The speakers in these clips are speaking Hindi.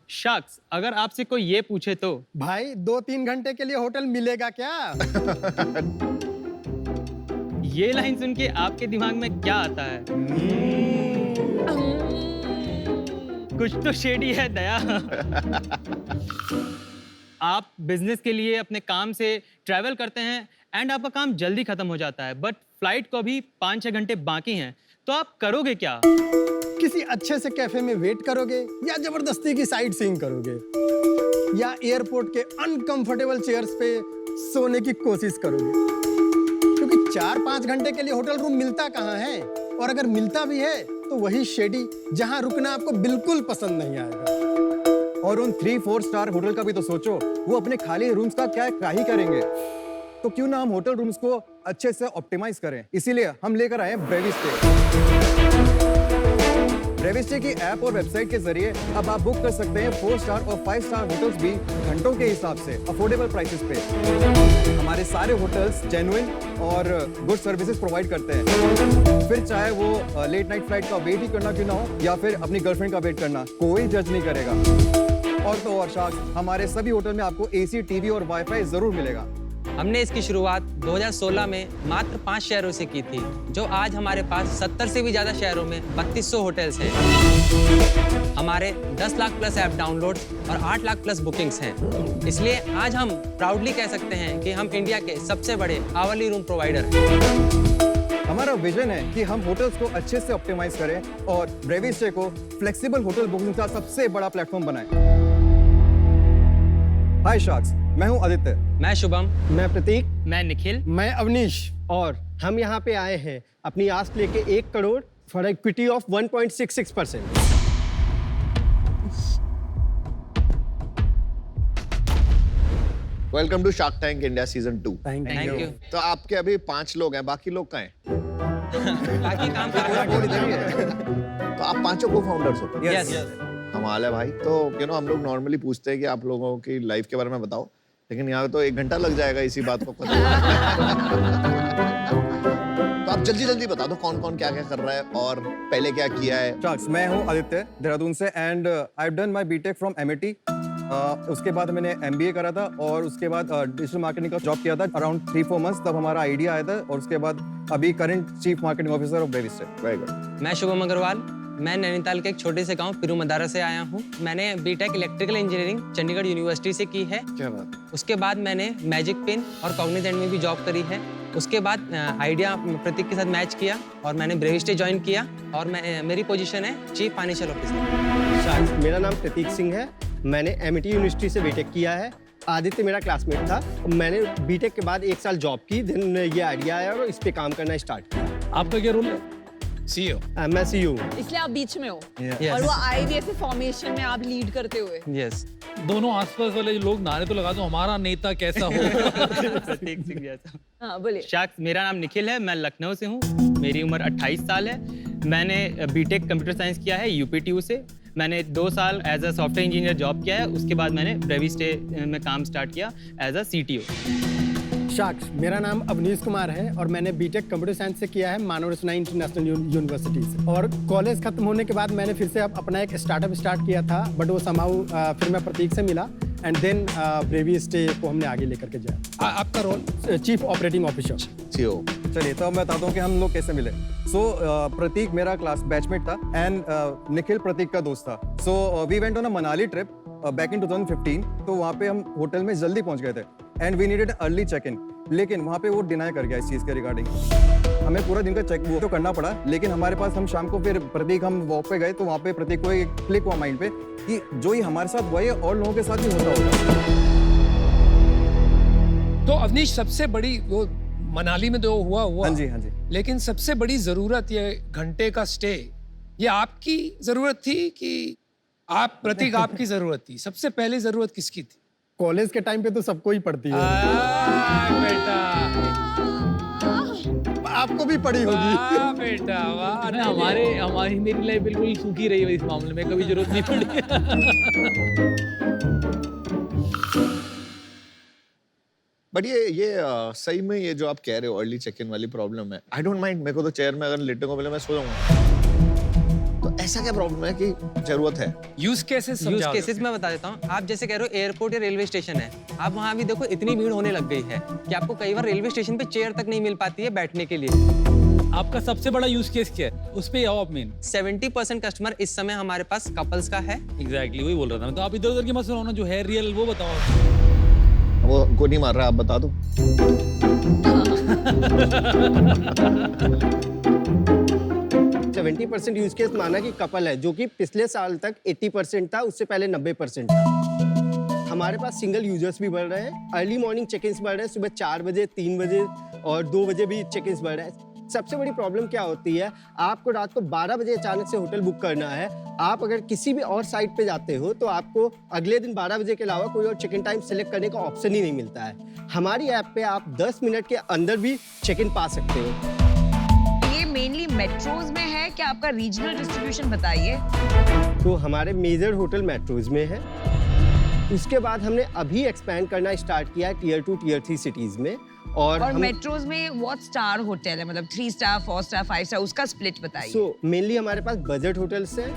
शख्स अगर आपसे कोई ये पूछे तो भाई 2-3 घंटे के लिए होटल मिलेगा क्या? ये लाइन सुन के आपके दिमाग में क्या आता है? कुछ तो शेडी है दया। आप बिजनेस के लिए अपने काम से ट्रैवल करते हैं एंड आपका काम जल्दी खत्म हो जाता है, बट फ्लाइट को अभी 5-6 घंटे बाकी हैं, तो आप करोगे क्या? किसी अच्छे से कैफे में वेट करोगे या जबरदस्ती की साइट सीइंग करोगे या एयरपोर्ट के अनकंफर्टेबल चेयर्स पे सोने की कोशिश करोगे? क्योंकि 4-5 घंटे के लिए होटल रूम मिलता कहाँ है, और अगर मिलता भी है तो वही शेडी जहां रुकना आपको बिल्कुल पसंद नहीं आएगा। और उन 3-4 स्टार होटल का भी तो सोचो, वो अपने खाली रूम्स का क्या ही करेंगे। तो क्यों ना हम होटल रूम्स को अच्छे से ऑप्टिमाइज करें, इसीलिए हम लेकर आए हैं ब्रेविस्टे। ब्रेविस्टे की ऐप और वेबसाइट के जरिए अब आप बुक कर सकते हैं 4 स्टार और 5 स्टार होटल्स भी घंटों के हिसाब से अफोर्डेबल प्राइसेस पे। हमारे सारे होटल्स जेन्युइन और गुड सर्विसेज प्रोवाइड करते हैं। फिर चाहे वो लेट नाइट फ्लाइट का वेट ही करना क्यों ना हो या फिर अपनी गर्लफ्रेंड का वेट करना, कोई जज नहीं करेगा। और तो और शाख, हमारे सभी होटल में आपको एसी, टीवी और वाईफाई जरूर मिलेगा। हमने इसकी शुरुआत 2016 में मात्र 5 शहरों से की थी, जो आज हमारे पास 70 से भी ज़्यादा शहरों में 3200 होटल्स हैं। हमारे 10 लाख प्लस ऐप डाउनलोड्स और 8 लाख प्लस बुकिंग्स हैं। इसलिए आज हम प्राउडली कह सकते हैं कि हम इंडिया के सबसे बड़े आवली रूम प्रोवाइडर हैं। हमारा विजन है कि हम होटल्स को अच्छे से ऑप्टिमाइज करें और ब्रेविस्टे को फ्लेक्सिबल होटल बुकिंग का सबसे बड़ा प्लेटफॉर्म बनाएं। हाय शार्क्स, मैं हूं आदित्य। मैं शुभम। मैं प्रतीक। मैं निखिल। मैं अवनीश। और हम यहाँ पे आए हैं अपनी आस्क लेके 1 crore for equity of 1.66%। Welcome to shark tank India season 2। Thank you. तो आपके अभी 5 लोग हैं, बाकी लोग कहाँ हैं? बाकी काम कर रहे हैं। तो आप पांचों को फाउंडर्स हो? यस। कमाल है भाई। तो हम लोग नॉर्मली पूछते हैं कि आप लोगों की लाइफ के बारे में बताओ, लेकिन यहाँ तो 1 घंटा लग जाएगा इसी बात को पता। तो आप जल्दी जल्दी बता दो कौन कौन क्या क्या कर रहा है और पहले क्या किया है। शार्क्स, मैं हूं आदित्य देहरादून से and I have done my BTech from MIT. उसके बाद मैंने एमबीए करा था और उसके बाद डिजिटल मार्केटिंग का जॉब किया था अराउंड 3-4 मंथ्स। तब हमारा आइडिया आया था और उसके बाद अभी current chief marketing officer of Brevistay. Very good. मैं शुभम अग्रवाल। मैं नैनीताल के एक छोटे से गांव पिरूमदारा से आया हूं। मैंने BTech electrical engineering Chandigarh University से की है। क्या बात। उसके बाद मैंने मैजिक पेन और कॉग्निजेंट में भी जॉब करी है। उसके बाद आइडिया प्रतीक के साथ मैच किया और मैंने ब्रेविस्टे ज्वाइन किया और मेरी पोजीशन है चीफ फाइनेंशियल ऑफिसर। मेरा नाम प्रतीक सिंह है। मैंने एमआईटी यूनिवर्सिटी से बीटेक किया है। आदित्य मेरा क्लासमेट था। मैंने बीटेक के बाद 1 साल जॉब की, देन ये आइडिया आया और इस पे काम करना स्टार्ट किया। आपका क्या रोल है? सीईओ। मैं सीईओ। इसलिए आप बीच में हो। Yes. और वो आए भी ऐसे फॉर्मेशन में आप लीड करते हुए। यस। दोनों आसपास वाले लोग नारे तो लगा दो, हमारा नेता कैसा हो। प्रतीक सिंह जैसा। हाँ बोलिए। शख्स, मेरा नाम निखिल है। मैं लखनऊ से हूँ। मेरी उम्र 28 साल है। मैंने बीटेक कंप्यूटर साइंस किया है यूपीटीयू से। मैंने 2 साल as a software engineer job किया है। उसके बाद मैंने ब्रेविस्टे में काम स्टार्ट किया एज अ सीटीओ। शाक्ष, मेरा नाम अवनीश कुमार है और मैंने बीटेक कंप्यूटर साइंस से किया है मानव रचना इंटरनेशनल यूनिवर्सिटी से। और कॉलेज खत्म होने के बाद मैंने फिर से अपना एक स्टार्टअप स्टार्ट किया था, बट वो समाउ फिर मैं प्रतीक से मिला एंड देन ब्रेविस्टे को हमने आगे लेकर के जाया। आपका role? Chief operating officer. CEO. चलिए, तो मैं बताता हूँ कि हम लोग कैसे मिले। प्रतीक मेरा क्लास बैचमेट था एंड निखिल प्रतीक का दोस्त था। So we went on a Manali trip back in 2015। तो वहाँ पे हम होटल में जल्दी पहुँच गए थे and we needed early check in, लेकिन वहाँ पे वो डिनाई कर गया इस चीज़ के रिगार्डिंग। हमें पूरा दिन का चेक वो तो करना पड़ा, लेकिन हमारे पास हम शाम को फिर प्रतीक हम वॉक पे गए तो वहाँ पे प्रतीक को एक क्लिक हुआ माइंड पे कि जो ही हमारे साथ हुआ है और लोगों के साथ भी होता होगा। तो अवनीश, सबसे बड़ी वो मनाली में जो हुआ हाँ जी, हाँ जी। लेकिन सबसे बड़ी जरूरत ये घंटे का स्टे, ये आपकी जरूरत थी कि आप प्रतीक आपकी जरूरत थी? सबसे पहले जरूरत किसकी थी? कॉलेज के टाइम पे तो सबको ही पड़ती है। बेटा, आपको भी पड़ी होगी। वाह बेटा वाह। हमारी मेरी लाइफ बिल्कुल सूखी रही है इस मामले में, कभी जरूरत नहीं पड़ी। बट ये सही में ये जो आप कह रहे हो अर्ली चेक इन वाली प्रॉब्लम है, आई डोंट माइंड। मेरे को तो चेयर में अगर लेटने को मिले मैं सो जाऊंगा। तो ऐसा क्या प्रॉब्लम है कि जरूरत है? यूज केसेस यूज केसेस मैं बता देता हूँ। आप जैसे कह रहे हो एयरपोर्ट या रेलवे स्टेशन है, आप वहाँ भी देखो इतनी भीड़ होने लग गई है कि आपको कई बार रेलवे स्टेशन पे चेयर तक नहीं मिल पाती है बैठने के लिए। आपका सबसे बड़ा यूज केस क्या है, उस पे आओ आप मेन। 70% कस्टमर इस समय हमारे पास कपल्स का है। एग्जैक्टली वही बोल रहा था मैं, तो आप इधर उधर की मत सुनाओ ना, जो है रियल वो बताओ। वो को नहीं मार रहा, आप बता दो। 70% यूज केस माना कि कपल है, जो कि पिछले साल तक 80% था, उससे पहले 90% था। हमारे पास सिंगल यूजर्स भी बढ़ रहे हैं, अर्ली मॉर्निंग चेक इन्स बढ़ रहे हैं, सुबह 4 बजे, 3 बजे और 2 बजे भी चेक इन्स बढ़ रहे हैं। सबसे बड़ी प्रॉब्लम क्या होती है, आपको रात को 12 बजे अचानक से होटल बुक करना है। आप अगर किसी भी और साइट पे जाते हो तो आपको अगले दिन 12 बजे के अलावा कोई और चेक इन टाइम सेलेक्ट करने का ऑप्शन ही नहीं मिलता है। हमारी ऐप पे आप 10 मिनट के अंदर भी चेक इन पा सकते हो। ये मेनली मेट्रोज में है क्या? आपका रीजनल डिस्ट्रीब्यूशन बताइए। तो हमारे मेजर होटल मेट्रोज में है, उसके बाद हमने अभी एक्सपैंड करना स्टार्ट किया है टियर 2 टियर 3 सिटीज में। और मेट्रोज में व्हाट स्टार होटल है, मतलब 3 स्टार 4 स्टार 5 स्टार, उसका स्प्लिट बताइए। सो मेनली हमारे पास बजट होटल्स हैं।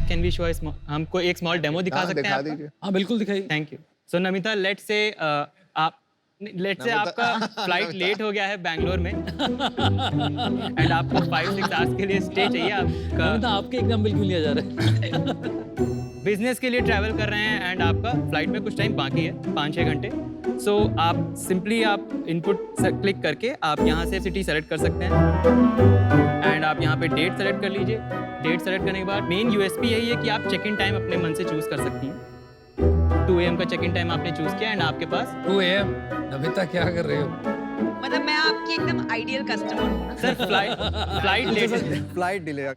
कैन वी शो हमको एक स्मॉल डेमो दिखा हाँ, सकते हैं दिखा आपका? दीजिए। हाँ बिल्कुल दिखाइए। Thank you. So Namita, let's say आपका फ्लाइट लेट हो गया है बैंगलोर में एंड आपको 5-6 आवर्स के लिए स्टे चाहिए। आपका आपके एग्जाम्पल क्यों लिया जा रहा है? बिजनेस के लिए ट्रैवल कर रहे हैं एंड आपका फ्लाइट में कुछ टाइम बाकी है, 6 घंटे। सो आप सिंपली आप इनपुट क्लिक करके आप यहाँ से सिटी सेलेक्ट कर सकते हैं एंड आप यहाँ पे डेट सेलेक्ट कर लीजिए। डेट सेलेक्ट करने के बाद मेन यूएसपी यही है कि आप चेक इन टाइम अपने मन से चूज कर सकती हैं। 2 AM का चेक इन टाइम आपने चूज किया एंड आपके पास 2 AM। नमिता क्या कर रहे हो? मतलब मैं आपकी एकदम आइडियल कस्टमर हूँ ना। Sir flight late. Flight delay.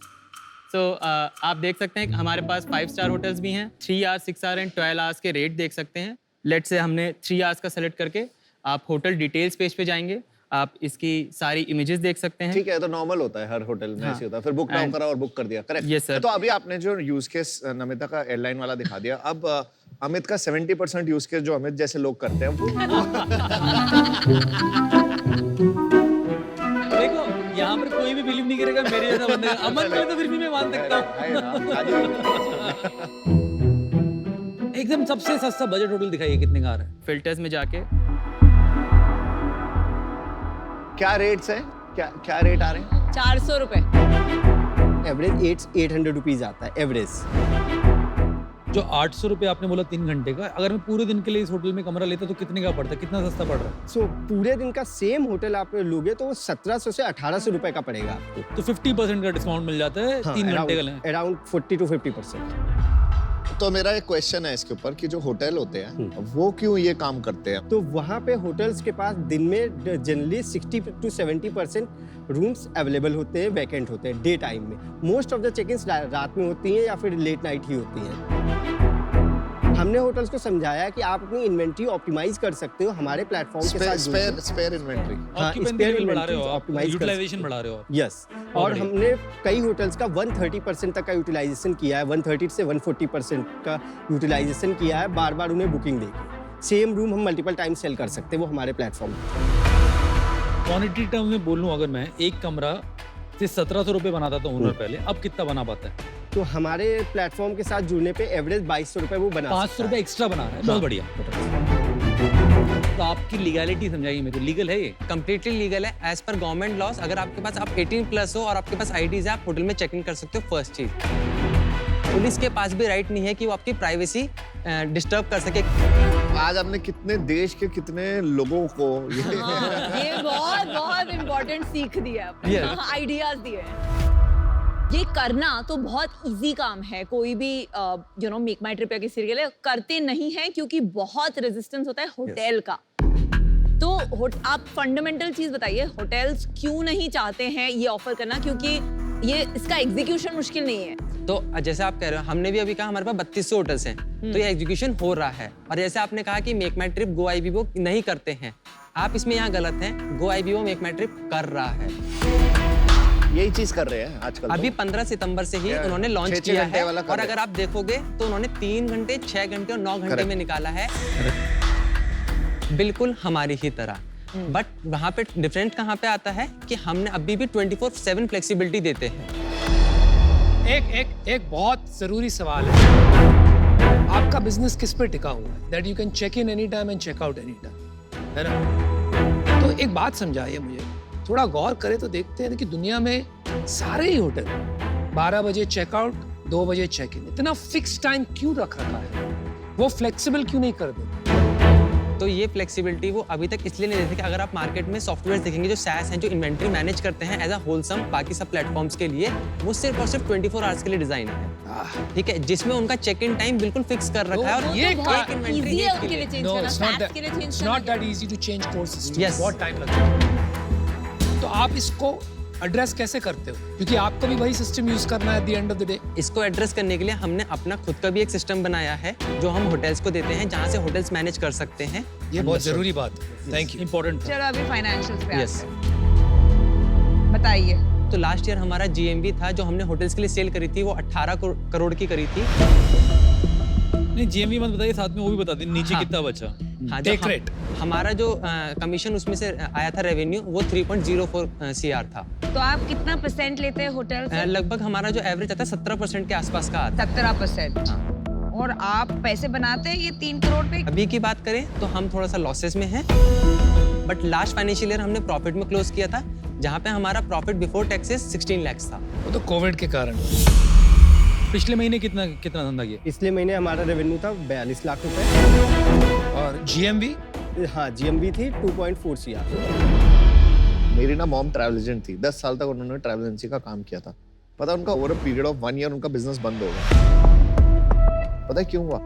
So आप देख सकते हैं कि हमारे पास 5 स्टार होटल्स भी हैं। 3 आवर्स, 6 आवर एंड 12 आवर्स के रेट देख सकते हैं। लेट से हमने 3 आवर्स का सेलेक्ट करके आप होटल डिटेल्स पेज पे जाएंगे, आप इसकी सारी इमेजेस देख सकते हैं। ठीक है, तो नॉर्मल होता है हर होटल में, ऐसे होता है। फिर बुक नाउ करा और बुक कर दिया, करेक्ट? Yes, sir. तो अभी आपने जो यूज केस नमिता का एयरलाइन वाला दिखा दिया, अब अमित का 70% यूज केस जो अमित जैसे लोग करते हैं वो देखो यहाँ पर कोई भी बिलीव नहीं करेगा मेरे जैसा बंदे। अमन को तो फिर भी मैं मान सकता हूँ। एकदम सबसे सस्ता बजट होटल दिखाइए, कितने का आ रहा है? फिल्टर्स में जाके क्या रेट्स हैं, क्या रेट आ रहे हैं? 400 रुपए। एवरेज 800 रुपीज आता है एवरेज। जो 800 रुपये आपने बोला 3 घंटे का, अगर मैं पूरे दिन के लिए इस होटल में कमरा लेता तो कितने का पड़ता है, कितना सस्ता पड़ रहा है? सो पूरे दिन का सेम होटल आप लोगे तो वो 1700 से 1800 रुपए का पड़ेगा आपको। तो 50% का डिस्काउंट मिल जाता है 3 घंटे का लें। Around 40 to 50%। तो मेरा एक क्वेश्चन है इसके ऊपर कि जो होटल होते हैं वो क्यों ये काम करते हैं? तो वहाँ पे होटल्स के पास दिन में जनरली 60 to 70% रूम्स अवेलेबल होते हैं, वैकेंट होते हैं डे टाइम में। Most of the check ins रात में होती हैं या फिर लेट नाइट ही होती हैं। हमने होटल्स को समझाया कि आप अपनी इन्वेंट्री ऑप्टिमाइज कर सकते हो हमारे प्लेटफॉर्म के साथ। स्पेयर इन्वेंट्री, ऑक्यूपेंसी लेवल बढ़ा रहे हो आप, यूटिलाइजेशन बढ़ा रहे हो आप। यस। और हमने कई होटल्स का 130% तक का यूटिलाइजेशन किया है, 130 से 140% का यूटिलाइजेशन किया है, बार बार उन्हें बुकिंग देके। सेम रूम हम मल्टीपल टाइम सेल कर सकते हैं वो हमारे प्लेटफॉर्म पे। क्वांटिटी टर्म में बोलूं अगर मैं, एक कमरा से 1700 रुपये बनाता था ओनर पहले, अब कितना बना पाता है? तो हमारे प्लेटफॉर्म के साथ जुड़ने पे एवरेज 2200 रुपए वो बना 500 रुपये एक्स्ट्रा बना रहा है, बहुत बढ़िया। तो आपकी लीगैलिटी समझाइए मेरे को, लीगल है ये? कंप्लीटली लीगल है एज पर गवर्नमेंट लॉस। अगर आपके पास आप 18+ हो और आपके पास आईडीज है, आप होटल में चेक इन कर सकते हो। फर्स्ट चीज, पुलिस के पास भी राइट नहीं है कि वो आपकी प्राइवेसी डिस्टर्ब कर सके। आज आपने कितने देश के कितने लोगों को ये बहुत इम्पोर्टेंट सीख दिया आपने, आइडियाज दिए हैं। ये करना तो बहुत इजी काम है, कोई भी मेक माई ट्रिप या किसी के लिए करते नहीं है क्योंकि बहुत रेजिस्टेंस होता है होटल का। तो आप फंडामेंटल चीज बताइए, होटल्स क्यों नहीं चाहते हैं ये ऑफर करना? क्योंकि ये इसका एग्जीक्यूशन मुश्किल नहीं है। तो जैसे आप कह रहे हो, हमने भी अभी कहा हमारे पास 3200 होटल्स हैं, तो ये एग्जीक्यूशन हो रहा है। और जैसे आपने कहा कि मेक माई ट्रिप गो आईबीबो नहीं करते हैं, आप इसमें यहाँ गलत हैं। गो आईबीबो मेक माई ट्रिप कर रहा है, यही चीज कर रहे हैं आजकल। अभी 15 सितंबर से ही उन्होंने लॉन्च किया है। और अगर आप देखोगे तो उन्होंने 3 घंटे, 6 घंटे और 9 घंटे में निकाला है, बिल्कुल हमारी ही तरह। बट वहाँ पे डिफरेंट कहाँ पे आता है कि हमने अभी भी 24/7 फ्लेक्सिबिलिटी देते हैं। एक बहुत जरूरी सवाल है, आपका बिजनेस किस पे टिका हुआ है? That you can check in any time and check out any time, है ना? तो एक बात समझाइए मुझे, थोड़ा गौर करें तो देखते हैं कि दुनिया में सारे ही होटल 12 बजे चेकआउट, 2 बजे चेक इन, इतना फिक्स टाइम क्यों रखा है? वो फ्लेक्सिबल क्यों नहीं कर देते? तो ये फ्लेक्सिबिलिटी वो अभी तक इसलिए नहीं देते कि अगर आप मार्केट में सॉफ्टवेयर देखेंगे जो SaaS हैं, जो इन्वेंट्री मैनेज करते हैं एज अ होलसम बाकी सब प्लेटफॉर्म्स के लिए, वो सिर्फ और सिर्फ 24 आवर्स के लिए डिजाइन है, ठीक है, जिसमें उनका चेक इन टाइम बिल्कुल फिक्स कर रखा है। और ये तो बहुत इजी है उनके लिए चेंज No, करना, it's not SaaS that. के लिए चेंज It's करना। not that easy to change core system. Yes. बहुत टाइम लगता है। तो आप इसको एड्रेस कैसे करते हो? क्योंकि आपको भी वही सिस्टम यूज करना है at the end of the day. इसको एड्रेस करने के लिए हमने अपना खुद का भी एक सिस्टम बनाया है जो हम होटल्स को देते हैं, जहाँ से होटल्स मैनेज कर सकते हैं। ये बहुत जरूरी बात है। Thank you. इम्पोर्टेंट। चलो अभी फाइनेंशियल्स पे Yes. आते हैं। बताइए। तो लास्ट ईयर हमारा GMV था जो हमने होटल्स के लिए सेल करी थी, वो 18 करोड़ की करी थी। नहीं, GMV मत बताइए, साथ में वो भी बता दीजिए नीचे हाँ। कितना बचा। हाँ, Take rate. हमारा जो कमीशन उसमें से आया था रेवेन्यू, वो 3.04 CR था। तो आप कितना % लेते हैं होटल से? लगभग हमारा जो एवरेज आता है 17% के आसपास का आता 17%। और आप पैसे बनाते हैं ये 3 करोड़ पे? है। अभी की बात करें तो हम थोड़ा सा लॉसेस में हैं, बट लास्ट फाइनेंशियल ईयर हमने प्रॉफिट में क्लोज किया था, जहाँ पे हमारा प्रॉफिट बिफोर टैक्सेस 16 लाख था। वो तो कोविड के कारण। पिछले महीने कितना धंधा किया? पिछले महीने हमारा रेवेन्यू था 42 लाख रुपए और GMV? हाँ, GMV थी 2.4 CR। मेरी ना मॉम ट्रैवल एजेंट थी, 10 साल तक उन्होंने ट्रैवल एजेंसी का काम किया था। पता है उनका over a period of 1 year उनका बिजनेस बंद हो गया। पता है क्यों हुआ?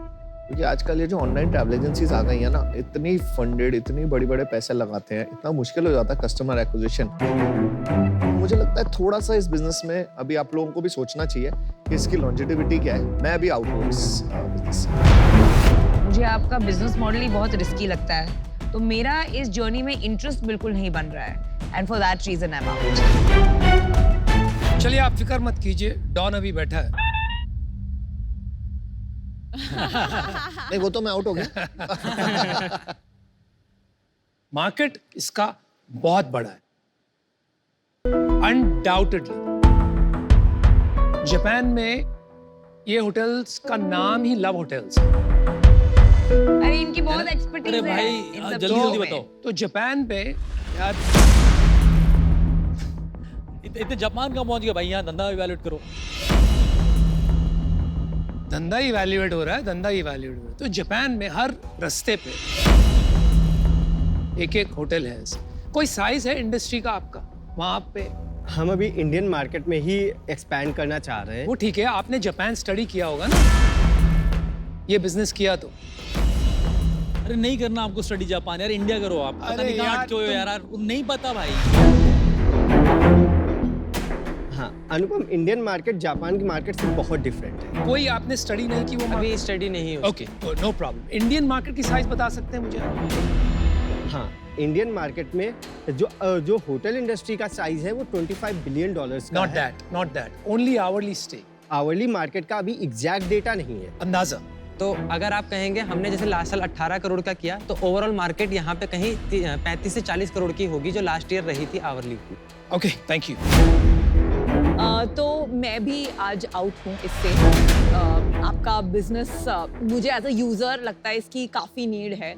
क्योंकि आजकल ये जो ऑनलाइन ट्रैवल एजेंसीज आ गई है ना, इतनी फंडेड, इतनी बड़े पैसे लगाते हैं, इतना मुश्किल हो जाता है कस्टमर एक्विजिशन। मुझे लगता है थोड़ा सा इस बिजनेस में अभी आप लोगों को भी सोचना चाहिए कि इसकी लॉन्जिटिविटी क्या है। मैं अभी आउट हूँ इस बिजनेस से। मुझे आपका बिजनेस मॉडल ही बहुत रिस्की लगता है, तो मेरा इस जर्नी में इंटरेस्ट बिल्कुल नहीं बन रहा है, and for that reason I am out. चलिए आप फिक्र मत कीजिए, डॉन अभी बैठा है। नहीं, वो तो मैं आउट हो गया। मार्केट इसका बहुत बड़ा है, अनडाउटेडली। जापान में ये होटल्स का नाम ही लव होटल्स है। अरे इनकी बहुत एक्सपर्टीज अरे है भाई, इन सब जल्दी चीजों जल्दी में। बताओ। तो जापान पे यार इतने जापान का पहुंच गया भाई, यहाँ धंधा इवैल्यूएट करो। धंधा इवैल्यूएट हो रहा है, धंधा इवैल्यूएट हो रहा है। तो जापान में हर रास्ते पे एक होटल है ऐसे। कोई साइज है इंडस्ट्री का आपका वहां पे? हम अभी इंडियन मार्केट में ही एक्सपैंड करना चाह रहे हैं। वो ठीक है, आपने जापान स्टडी किया होगा ना, ये बिजनेस किया तो। अरे नहीं करना आपको स्टडी जापान, यार इंडिया करो आप। पता अरे नहीं कहाँ यार, अटके हुए हो यार, नहीं पता भाई। हाँ अनुपम, इंडियन मार्केट जापान की मार्केट से बहुत डिफरेंट है। कोई आपने स्टडी नहीं की वो? अभी स्टडी नहीं है। Okay, no problem. Indian market की साइज बता सकते हैं मुझे? हाँ, इंडियन मार्केट में जो होटल इंडस्ट्री का साइज है वो $25 बिलियन का not that, only hourly stay. Hourly market का अभी एग्जैक्ट डेटा नहीं है। अंदाजा? तो अगर आप कहेंगे हमने जैसे लास्ट साल 18 करोड़ का किया, तो ओवरऑल मार्केट यहाँ पे कहीं 35 से 40 करोड़ की होगी, जो लास्ट ईयर रही थी आवरली की। Okay, thank you. तो मैं भी आज आउट हूँ इससे। आपका बिजनेस मुझे एज अ यूजर लगता है इसकी काफी नीड है,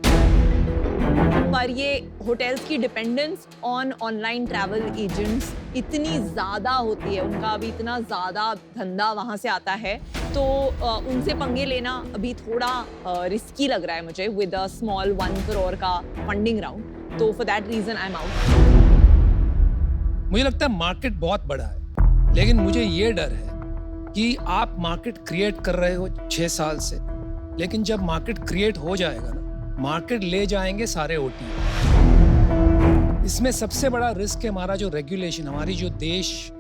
पर ये होटल्स की dependence on online travel agents इतनी ज़्यादा होती है, उनका अभी इतना ज़्यादा धंधा वहाँ से आता है, तो उनसे पंगे लेना अभी थोड़ा रिस्की लग रहा है मुझे विद अ स्मॉल 1 करोड़ का फंडिंग राउंड। तो for that reason I am out. मुझे लगता है मार्केट बहुत बड़ा है, लेकिन मुझे ये डर है कि आप मार्केट क्रिएट कर रहे हो 6 साल से, लेकिन जब मार्केट क्रिएट हो जाएगा ना, मार्केट ले जाएंगे सारे ओटी। इसमें सबसे बड़ा रिस्क है हमारा जो रेगुलेशन, हमारी जो देश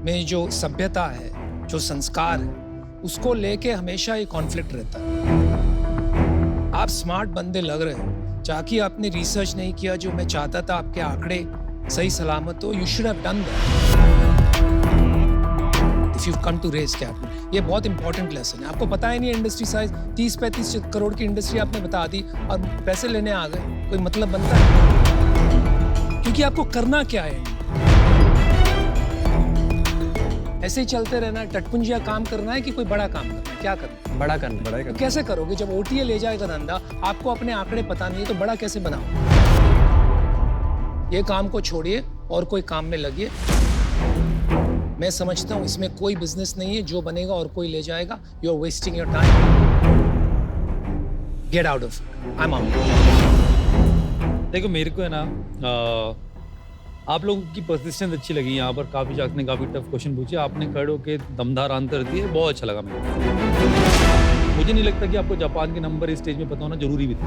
में जो सभ्यता है, जो संस्कार है, उसको लेके हमेशा ये कॉन्फ्लिक्ट रहता है। आप स्मार्ट बंदे लग रहे हो, जाके आपने रिसर्च नहीं किया। जो मैं चाहता था आपके आंकड़े सही सलामत हो, you should have done that if you come to raise capital. ये बहुत इंपॉर्टेंट लेसन है। आपको पता ही नहीं इंडस्ट्री साइज 30-35 करोड़ की इंडस्ट्री आपने बता दी और पैसे लेने आ गए, कोई मतलब बनता है? क्योंकि आपको करना क्या है, ऐसे ही चलते रहना है, टटपुंजिया काम करना है कि कोई बड़ा काम करना है? क्या करना है? बड़ा करना है। तो कैसे करोगे जब OTA ले जाएगा धंधा, आपको अपने आंकड़े पता नहीं है, तो बड़ा कैसे बनाओ? ये काम को छोड़िए और कोई काम में लगिए। मैं समझता हूँ इसमें कोई बिजनेस नहीं है जो बनेगा और कोई ले जाएगा। You are wasting your time. Get out of, I am out. देखो मेरे को है ना आप लोगों की परसिस्टेंस अच्छी लगी। यहाँ पर काफ़ी जागने ने काफ़ी टफ क्वेश्चन पूछे, आपने खड़े होकर दमदार आंसर दिए, बहुत अच्छा लगा मेरे को। मुझे नहीं लगता कि आपको जापान के नंबर इस स्टेज में पता होना जरूरी भी था।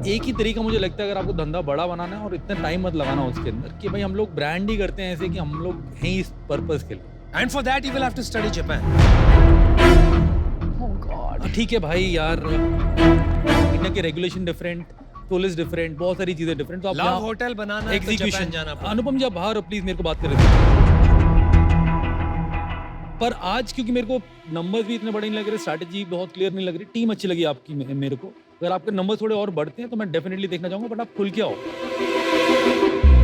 एक ही तरीका मुझे लगता है, अगर आपको धंधा बड़ा बनाना है और इतना टाइम मत लगाना उसके अंदर, कि भाई हम लोग ब्रांड ही करते हैं ऐसे कि हम लोग हैं इस पर्पस के लिए। And for that you will have to study Japan. ठीक है भाई यार, इंडिया के रेगुलेशन डिफरेंट, पुलिस डिफरेंट, बहुत सारी चीजें डिफरेंट। तो आप लव होटल बनाना है तो जापान एग्जीक्यूशन जाना पड़ेगा। अनुपम जी आप बाहर प्लीज मेरे को बात कर रहे थे। पर आज क्योंकि मेरे को नंबर्स भी इतने बड़े नहीं लग रहे, स्ट्रैटेजी बहुत क्लियर नहीं लग रही, टीम अच्छी लगी आपकी मेरे को। अगर आपके नंबर थोड़े और बढ़ते हैं तो मैं डेफिनेटली देखना चाहूंगा, बट आप खुल के आओ।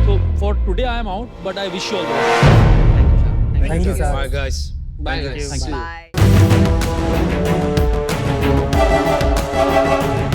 तो for today I am out, but I wish you all the best. Thank you sir. Bye guys. Bye guys. Thank you. Bye.